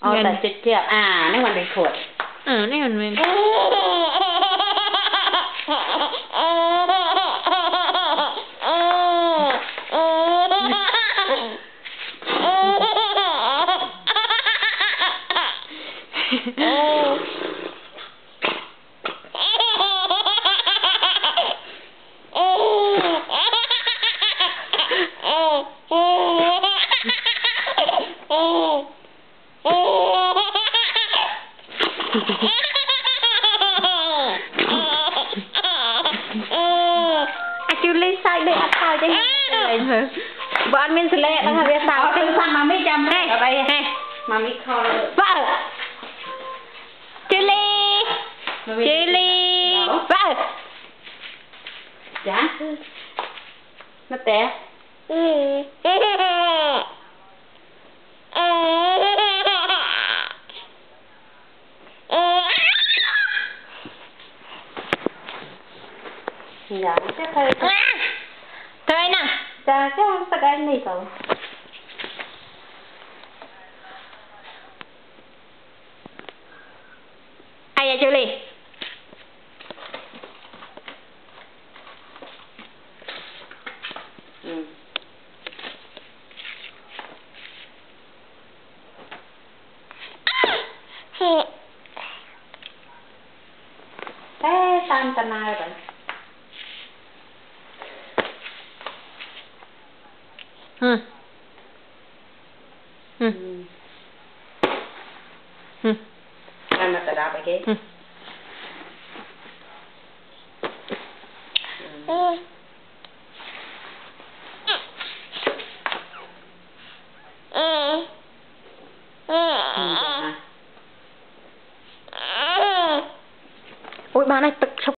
อ๋อแต่เจ็บนี่มันเป็นขวดนี่มันเป็นจูลี่ใส่เด็กตายจังเลยเหรอบ้านมินสเล่แล้วค่ะเรียกสาวตึ้งสั่งมาไม่จำให้อะไรมามิคอร์บ้าจูลี่บ้าจ้ะมาแต่dạ chắc thôi thôi nè cha cái sao cái này cậu ai vậy Julie thế tam tầm nào rồi ăn mà tự đạp vậy kia ôi ba này